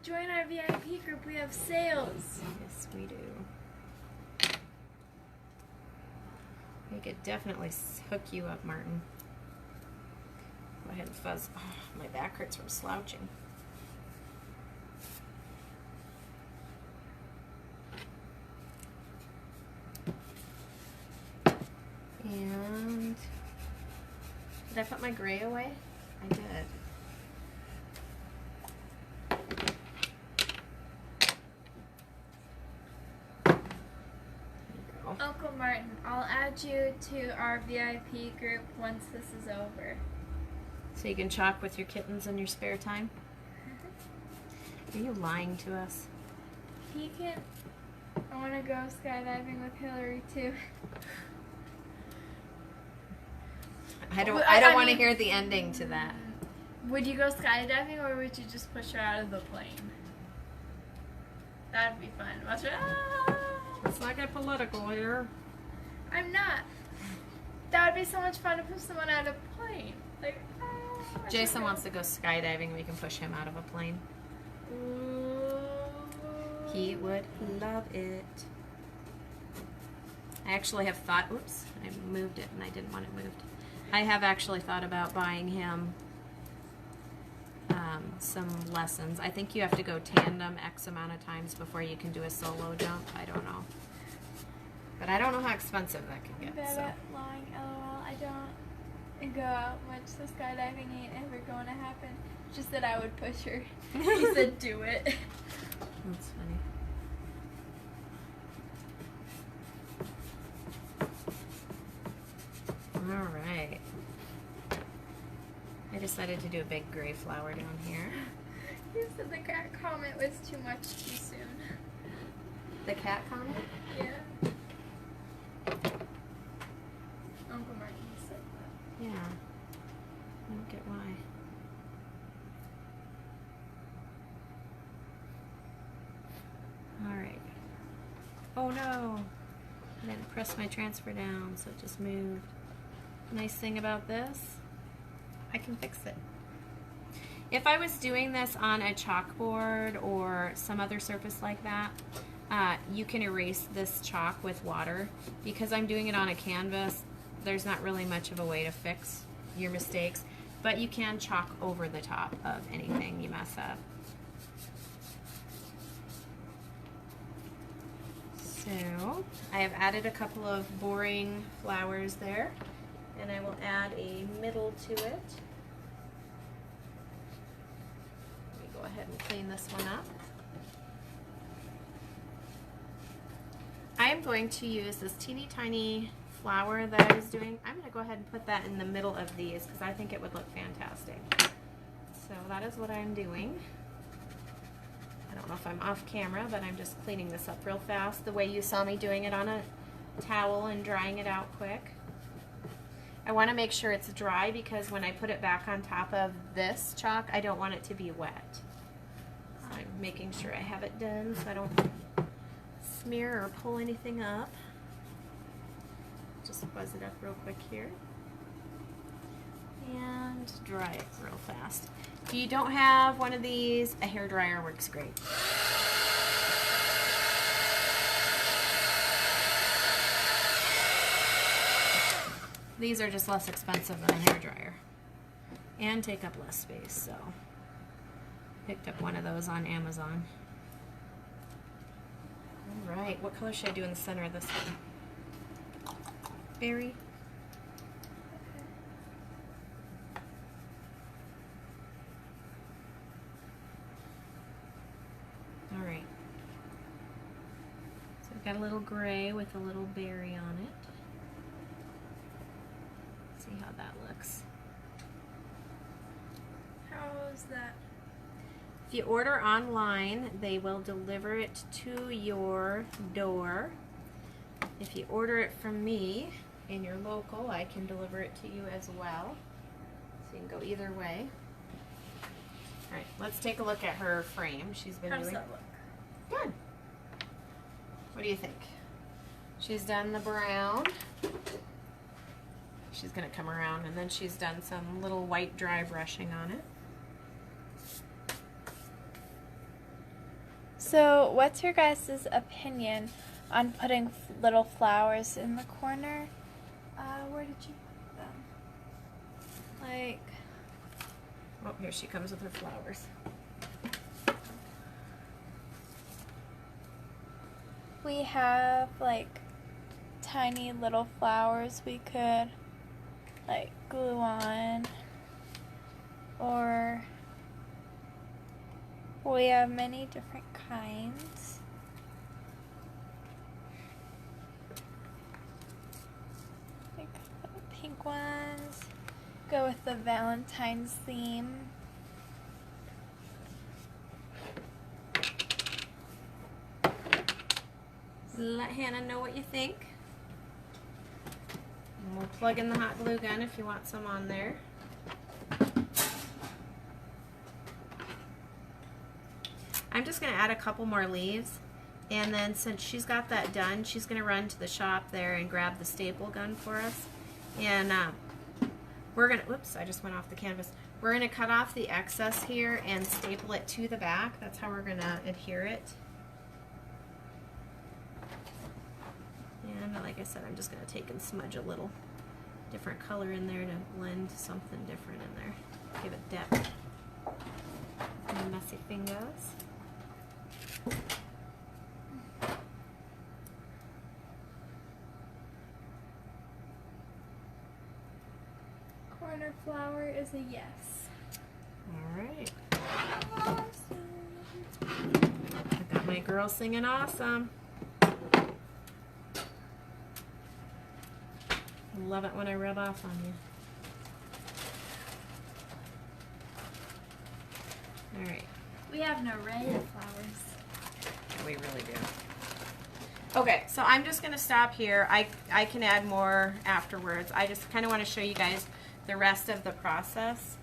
Join our VIP group. We have sales. Yes, we do. We could definitely hook you up, Martin. Go ahead and fuzz. Oh, my back hurts from slouching. And did I put my gray away? I did. There you go. Uncle Martin, I'll add you to our VIP group once this is over. So you can chalk with your kittens in your spare time? Are you lying to us? He can. I want to go skydiving with Hillary too. I don't Well, I don't I want to mean- hear the ending to that. Would you go skydiving or would you just push her out of the plane? That'd be fun. Watch her. Ah! Let's not get political here. I'm not. That would be so much fun to push someone out of a plane. Like, watch Jason her wants to go skydiving. We can push him out of a plane. go. Ooh. He would love it. I actually have thought, oops, I moved it and I didn't want it moved. I have actually thought about buying him some lessons. I think you have to go tandem X amount of times before you can do a solo jump. I don't know. But I don't know how expensive that can get. Bet So. it lying, lol. I don't go out much, so skydiving ain't ever going to happen. Just that I would push her. He said do it. That's funny. All right. I decided to do a big gray flower down here. You said the cat comment was too much too soon. The cat comment? Yeah. Uncle Martin said that. Yeah. I don't get why. All right. Oh no. I didn't press my transfer down, so it just moved. Nice thing about this, I can fix it. If I was doing this on a chalkboard or some other surface like that, you can erase this chalk with water. Because I'm doing it on a canvas, there's not really much of a way to fix your mistakes, but you can chalk over the top of anything you mess up. So I have added a couple of boring flowers there, and I will add a middle to it. Let me go ahead and clean this one up. I am going to use this teeny tiny flower that I was doing. I'm going to go ahead and put that in the middle of these because I think it would look fantastic. So that is what I'm doing. I don't know if I'm off camera, but I'm just cleaning this up real fast the way you saw me doing it on a towel and drying it out quick. I want to make sure it's dry because when I put it back on top of this chalk, I don't want it to be wet. So I'm making sure I have it done so I don't smear or pull anything up. Just fuzz it up real quick here. And dry it real fast. If you don't have one of these, a hairdryer works great. These are just less expensive than a hairdryer and take up less space, so picked up one of those on Amazon. All right, what color should I do in the center of this one? Berry. All right. So I've got a little gray with a little berry on it. See how that looks. How's that? If you order online, they will deliver it to your door. If you order it from me in your local, I can deliver it to you as well. So you can go either way. All right, let's take a look at her frame. She's been How does doing that look? good. What do you think? She's done the brown. She's gonna come around, and then she's done some little white dry brushing on it. So, what's your guys' opinion on putting little flowers in the corner? Where did you put them? Like, Oh, here she comes with her flowers. we have like tiny little flowers we could like glue on, or we have many different kinds. Like little pink ones. Go with the Valentine's theme. Let Hannah know what you think. And we'll plug in the hot glue gun if you want some on there. I'm just going to add a couple more leaves. And then since she's got that done, she's going to run to the shop there and grab the staple gun for us. And we're going to, whoops, I just went off the canvas. We're going to cut off the excess here and staple it to the back. That's how we're going to adhere it. And like I said, I'm just going to take and smudge a little different color in there to blend something different in there. Give it depth. And messy fingers. Corner flower is a yes. All right. I got my girl singing awesome. Love it when I rub off on you. All right. We have an array of flowers. We really do. Okay, so I'm just going to stop here. I can add more afterwards. I just kind of want to show you guys the rest of the process.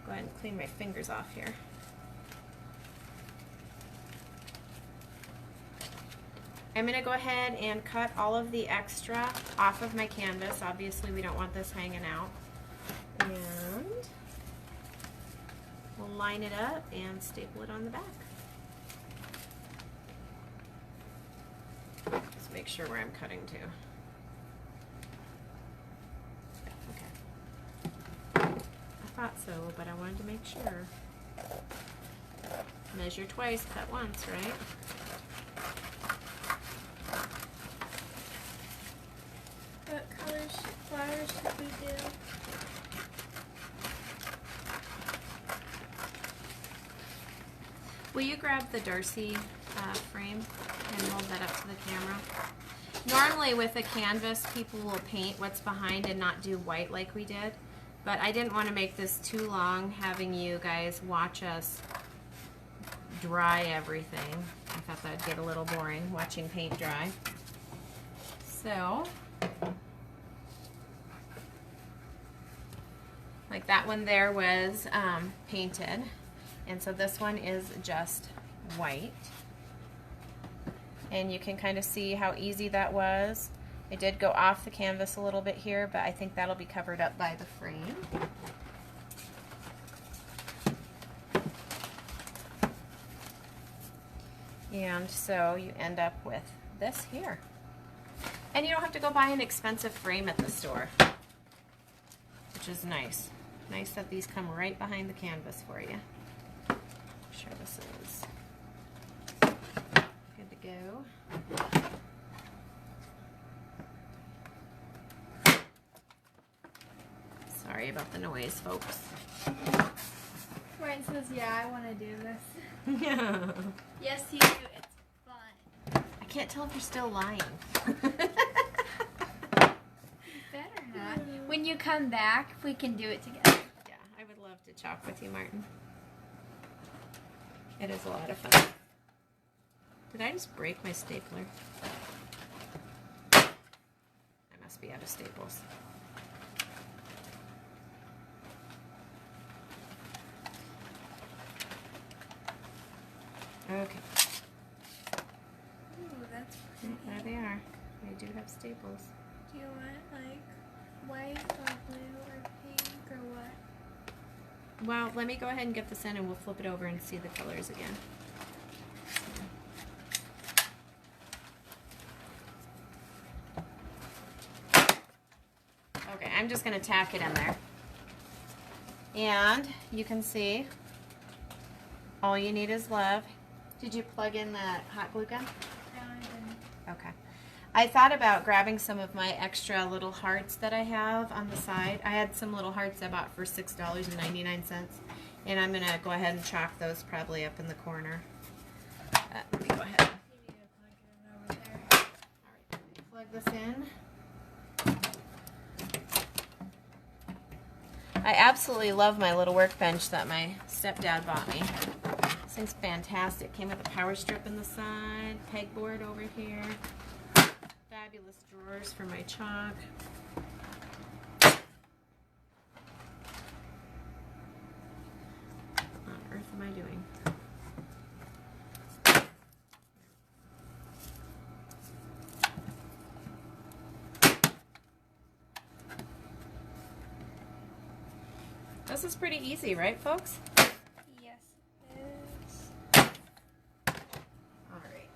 Go ahead and clean my fingers off here. I'm going to go ahead and cut all of the extra off of my canvas. Obviously, we don't want this hanging out. And we'll line it up and staple it on the back. Just make sure where I'm cutting to. Okay. I thought so, but I wanted to make sure. Measure twice, cut once, right? What flowers should we do? Will you grab the Darcy frame and hold that up to the camera? Normally with a canvas, people will paint what's behind and not do white like we did. But I didn't want to make this too long, having you guys watch us dry everything. I thought that would get a little boring, watching paint dry. So, like that one there was painted. And so this one is just white. And you can kind of see how easy that was. It did go off the canvas a little bit here, but I think that'll be covered up by the frame. And so you end up with this here. And you don't have to go buy an expensive frame at the store, which is nice. Nice that these come right behind the canvas for you. Sure this is good to go. Sorry about the noise, folks. Ryan says, yeah, I want to do this. Yeah. Yes, you do. It's fun. I can't tell if you're still lying. Better not. When you come back, we can do it together. Yeah, I would love to chalk with you, Martin. It is a lot of fun. Did I just break my stapler? I must be out of staples. Okay. Ooh, that's pretty. There they are. They do have staples. Do you want like white or blue or pink or what? Well, let me go ahead and get this in and we'll flip it over and see the colors again. Okay, I'm just going to tack it in there. And you can see all you need is love. Did you plug in that hot glue gun? No, I didn't. Okay. I thought about grabbing some of my extra little hearts that I have on the side. I had some little hearts I bought for $6.99, and I'm going to go ahead and chalk those probably up in the corner. Let me go ahead. You need to plug it in over there. All right, plug this in. I absolutely love my little workbench that my stepdad bought me. This thing's fantastic. Came with a power strip in the side, pegboard over here. Fabulous drawers for my chalk. What on earth am I doing? this is pretty easy, right, folks? Yes, it is. All right.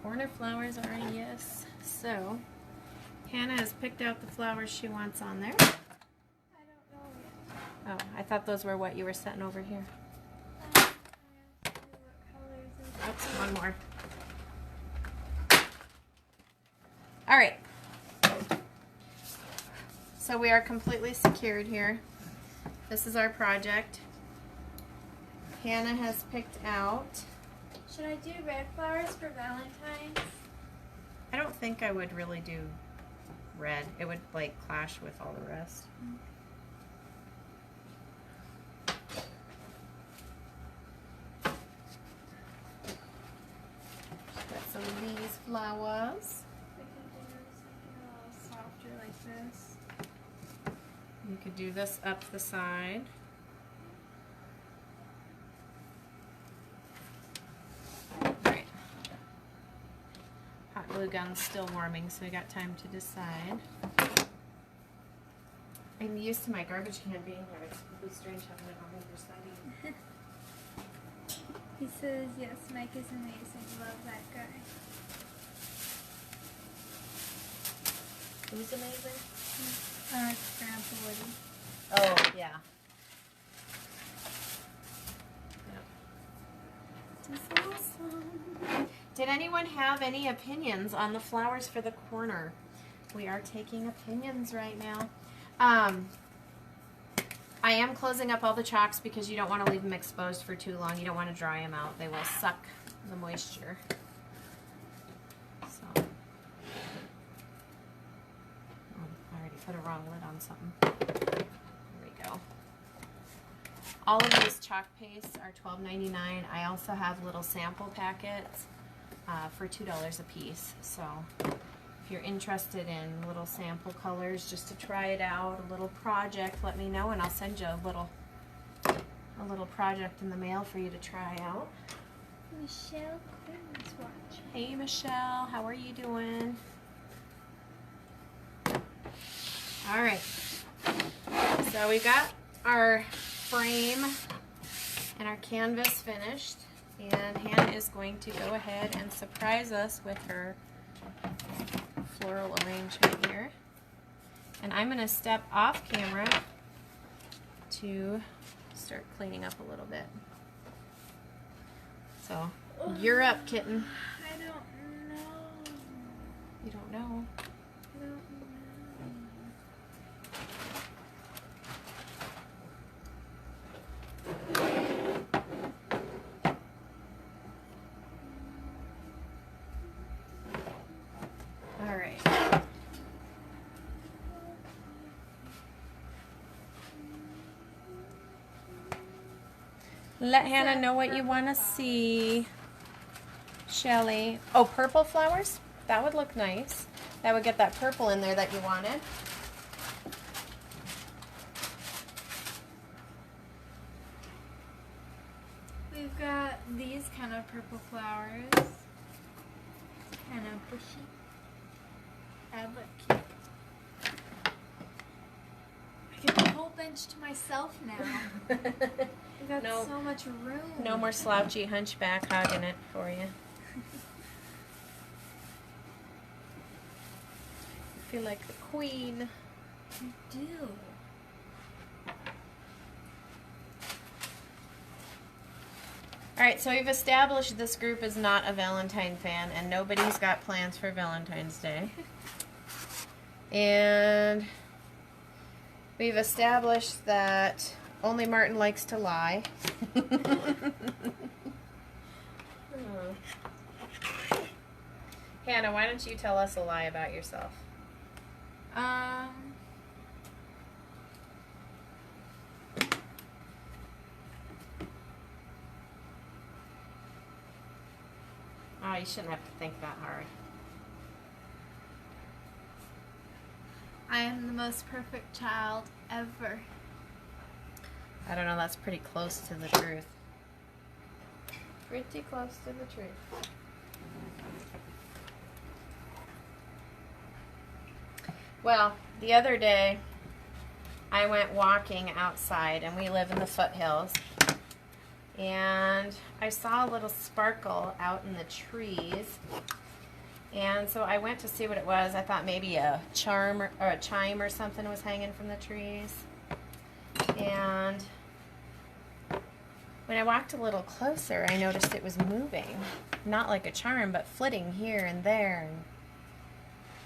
Corner flowers are a yes. So, Hannah has picked out the flowers she wants on there. I don't know yet. Oh, I thought those were what you were setting over here. I have to see what colors are. Oops, one more. All right. So we are completely secured here. This is our project. Hannah has picked out. Should I do red flowers for Valentine's? I don't think I would really do red. It would like clash with all the rest. Got some of these flowers. We can do something a little softer like this. You could do this up the side. Alright. Hot glue gun's still warming, so we got time to decide. I'm used to my garbage can being here. It's really strange having it on the other side. He says, yes, Mike is amazing. Love that guy. Who's amazing? Grandpa Woody. Oh, yeah. This is awesome. Did anyone have any opinions on the flowers for the corner? We are taking opinions right now. I am closing up all the chalks because you don't want to leave them exposed for too long. You don't want to dry them out. They will suck the moisture. So, I already put a wrong lid on something. There we go. All of these chalk pastes are $12.99. I also have little sample packets for $2 a piece. So if you're interested in little sample colors just to try it out, a little project, let me know and I'll send you a little project in the mail for you to try out. Michelle Quinn's watching. Hey Michelle, how are you doing? All right, so we got our frame and our canvas finished, and Hannah is going to go ahead and surprise us with her floral arrangement here. And I'm going to step off camera to start cleaning up a little bit. So, you're up, kitten. I don't know. You don't know. I don't know. All right. Let Hannah know what you want to see. Shelly. Oh, purple flowers? That would look nice. That would get that purple in there that you wanted. We've got these kind of purple flowers. Kind of bushy. That look cute. I get the whole bench to myself now. We've got No. so much room. No more slouchy hunchback hogging it for you. I feel like the queen. You do. Alright, so we've established this group is not a Valentine fan and nobody's got plans for Valentine's Day. And we've established that only Martin likes to lie. Hannah, why don't you tell us a lie about yourself? Oh, you shouldn't have to think that hard. I am the most perfect child ever. I don't know, that's pretty close to the truth. Pretty close to the truth. Well, the other day, I went walking outside, and we live in the foothills, and I saw a little sparkle out in the trees, and so I went to see what it was. I thought maybe a charm or a chime or something was hanging from the trees, and when I walked a little closer, I noticed it was moving, not like a charm, but flitting here and there,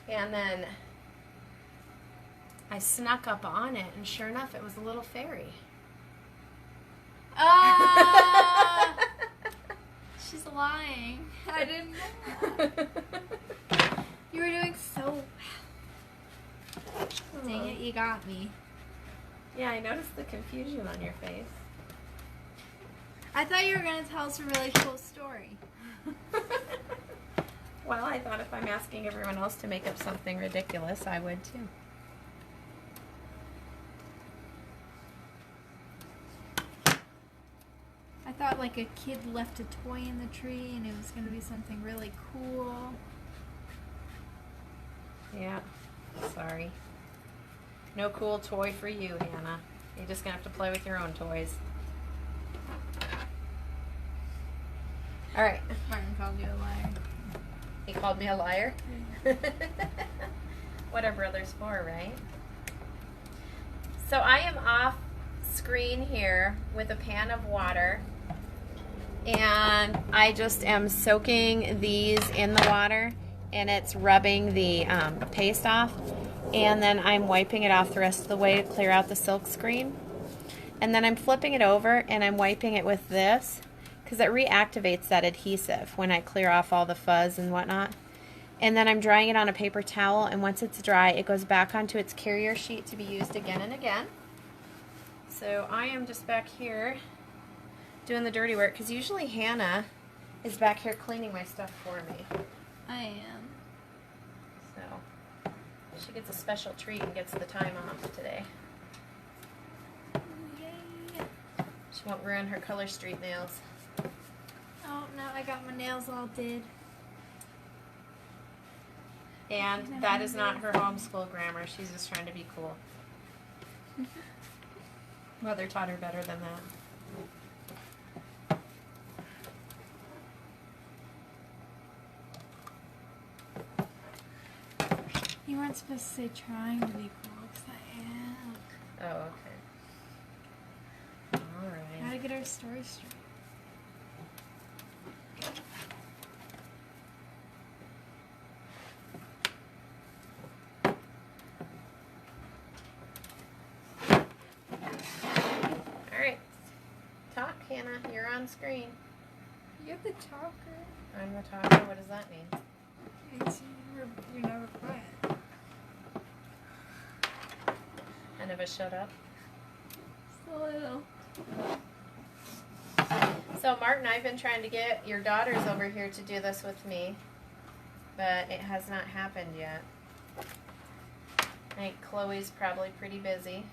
and then I snuck up on it, and sure enough, it was a little fairy. She's lying. I didn't know that. You were doing so well. Dang it, you got me. Yeah, I noticed the confusion on your face. I thought you were going to tell us a really cool story. Well, I thought if I'm asking everyone else to make up something ridiculous, I would too. I thought like a kid left a toy in the tree and it was going to be something really cool. Yeah, sorry. No cool toy for you, Hannah. You're just going to have to play with your own toys. All right. Martin called you a liar. He called me a liar? What are brothers for, right? So I am off screen here with a pan of water, and I just am soaking these in the water, and it's rubbing the paste off, and then I'm wiping it off the rest of the way to clear out the silk screen, and then I'm flipping it over and I'm wiping it with this because it reactivates that adhesive when I clear off all the fuzz and whatnot. And then I'm drying it on a paper towel, and once it's dry, it goes back onto its carrier sheet to be used again and again. So I am just back here doing the dirty work, because usually Hannah is back here cleaning my stuff for me. I am. So she gets a special treat and gets the time off today. Yay. She won't ruin her Color Street nails. Oh, no, I got my nails all did. And that is not her homeschool grammar. She's just trying to be cool. Mother taught her better than that. You weren't supposed to say trying to be cool, because I am. Oh, okay. All right. Gotta get our story straight. All right. Talk, Hannah. You're on screen. You're the talker. I'm the talker. What does that mean? You're never quiet. I never shut up. Just a little. So, Martin, I've been trying to get your daughters over here to do this with me, but it has not happened yet. I think Chloe's probably pretty busy.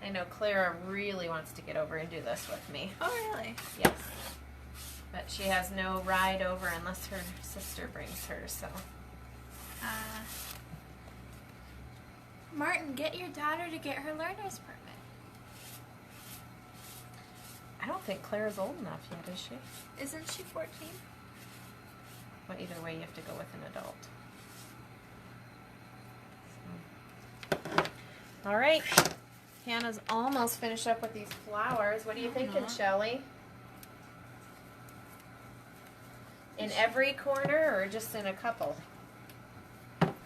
I know Clara really wants to get over and do this with me. Oh, really? Yes. But she has no ride over unless her sister brings her, so. Martin, get your daughter to get her learner's permit. I don't think Clara's old enough yet, is she? Isn't she 14? Well, either way, you have to go with an adult. So. All right. Hannah's almost finished up with these flowers. What are you thinking, Shelly? In every corner or just in a couple?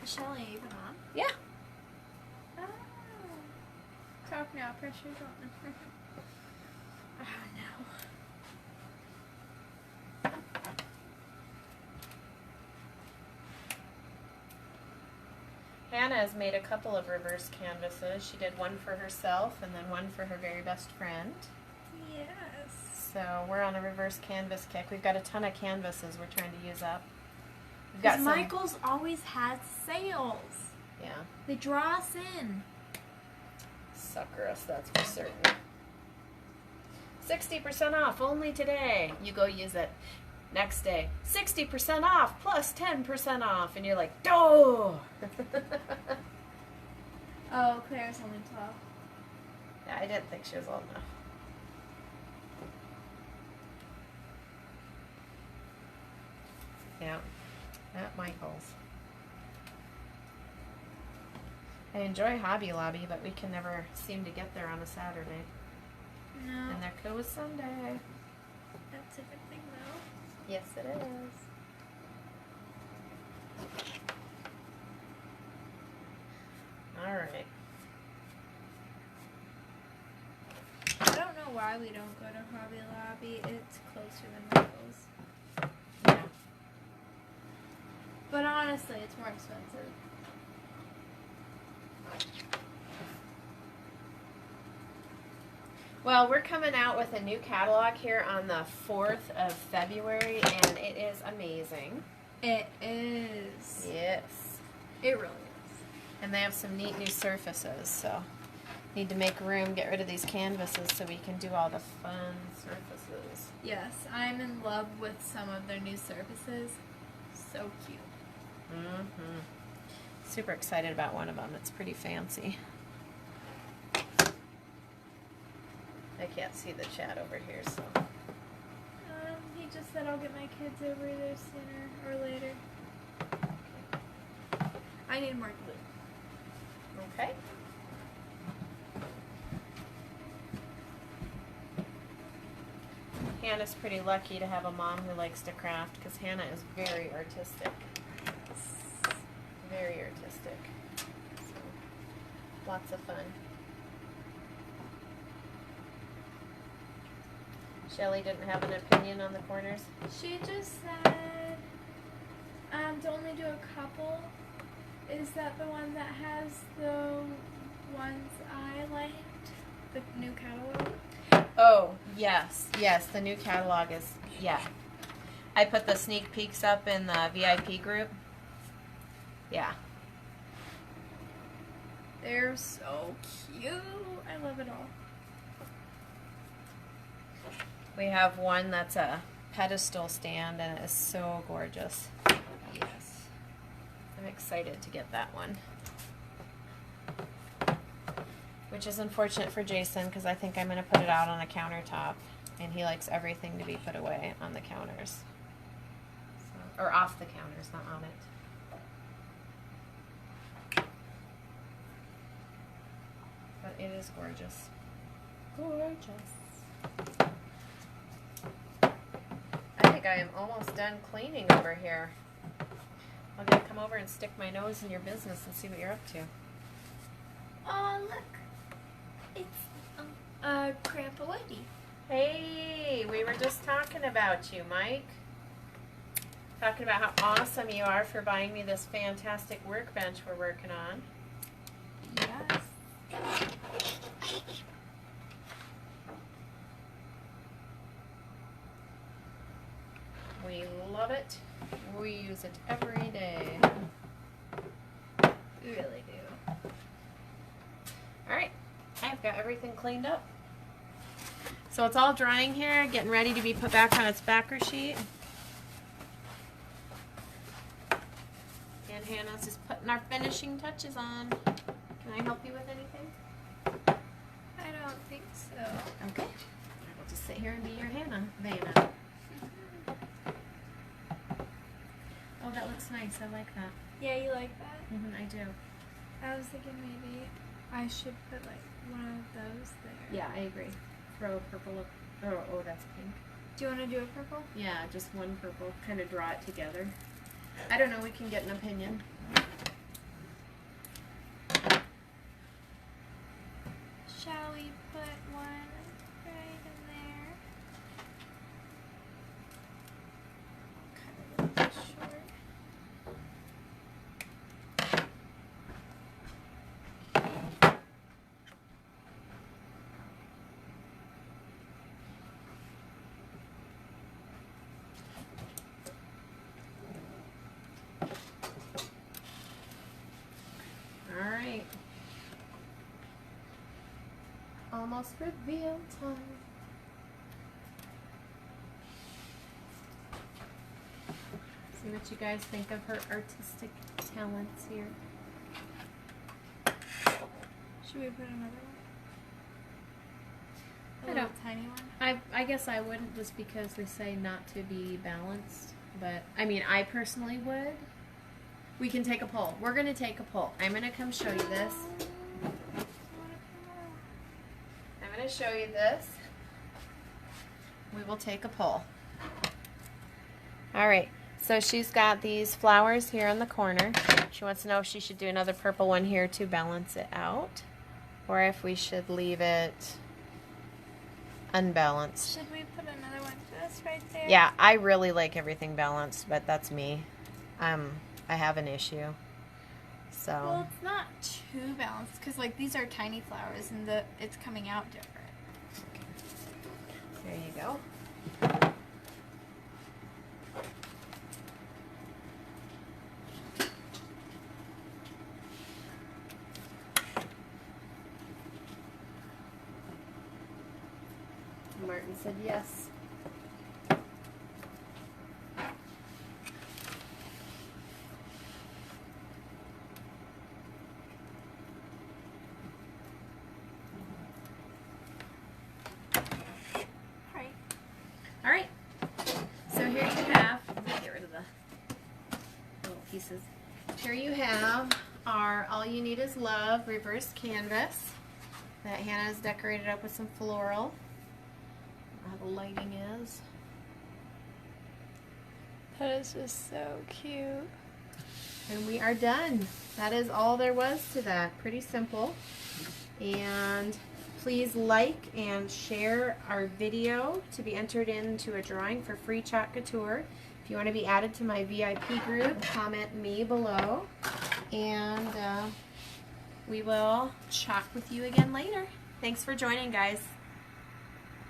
Is Shelly even on? Yeah. Oh. Talk now. Pressure's on. Oh, no. Hannah has made a couple of reverse canvases. She did one for herself and then one for her very best friend. Yes. So we're on a reverse canvas kick. We've got a ton of canvases we're trying to use up. We've Because got some, Michael's always has sales. yeah, They draw us in. sucker us, that's for certain. 60% off only today. You go use it. Next day, 60% off plus 10% off. And you're like, oh! Oh, Claire's only 12. Yeah, I didn't think she was old enough. Yeah, at Michael's. I enjoy Hobby Lobby, but we can never seem to get there on a Saturday. No. And they're closed Sunday. That's a good thing, though. Yes, it is. All right. I don't know why we don't go to Hobby Lobby. It's closer than Michael's. Yeah. But honestly, it's more expensive. Well, we're coming out with a new catalog here on the 4th of February, and it is amazing. It is. Yes. It really is. And they have some neat new surfaces, so need to make room, get rid of these canvases so we can do all the fun surfaces. Yes, I'm in love with some of their new surfaces. So cute. Mm-hmm. Super excited about one of them. It's pretty fancy. I can't see the chat over here, so. He just said I'll get my kids over there sooner or later. I need more glue. Okay. Hannah's pretty lucky to have a mom who likes to craft because Hannah is very artistic. Very artistic. So, lots of fun. Shelly didn't have an opinion on the corners. She just said to only do a couple. Is that the one that has the ones I liked? The new catalog? Oh, yes. Yes, the new catalog is, yeah. I put the sneak peeks up in the VIP group. Yeah. They're so cute. I love it all. We have one that's a pedestal stand and it is so gorgeous. Yes. I'm excited to get that one. Which is unfortunate for Jason because I think I'm going to put it out on a countertop and he likes everything to be put away on the counters. So, or off the counters, not on it. But it is gorgeous. Gorgeous. I think I am almost done cleaning over here. I'm going to come over and stick my nose in your business and see what you're up to. Oh, look. It's Grandpa Woody. Hey, we were just talking about you, Mike. Talking about how awesome you are for buying me this fantastic workbench we're working on. Yes. We love it. We use it every day. We really do. All right, I've got everything cleaned up. So it's all drying here, getting ready to be put back on its backer sheet. And Hannah's just putting our finishing touches on. Can I help you with anything? I don't think so. Okay. I will just sit here and be your Vanna. Oh, that looks nice. I like that. Yeah, you like that? I do. I was thinking maybe I should put like one of those there. Yeah, I agree. Throw a purple. Oh, that's pink. Do you want to do a purple? Yeah, just one purple. Kind of draw it together. I don't know. We can get an opinion. Shall we put one right in there? Kind of a little short. All right. Almost reveal time. See what you guys think of her artistic talents here. Should we put another one? I A don't- little tiny one? I guess I wouldn't, just because they say not to be balanced. But, I mean, I personally would. We can take a poll. We're going to take a poll. I'm going to come show you this. I'm going to show you this. We will take a poll. All right. So she's got these flowers here in the corner. She wants to know if she should do another purple one here to balance it out, or if we should leave it unbalanced. Should we put another one just right there? Yeah, I really like everything balanced, but that's me. I have an issue. So Well, it's not too balanced because like these are tiny flowers and it's coming out different. there you go. Martin said yes. Right. All right. So here you have, let me get rid of the little pieces. Here you have our All You Need Is Love reverse canvas that Hannah's decorated up with some floral. How the lighting is. That is just so cute. And we are done. That is all there was to that. Pretty simple. And please like and share our video to be entered into a drawing for free Chalk Couture. If you want to be added to my VIP group, comment me below. And we will chalk with you again later. Thanks for joining, guys.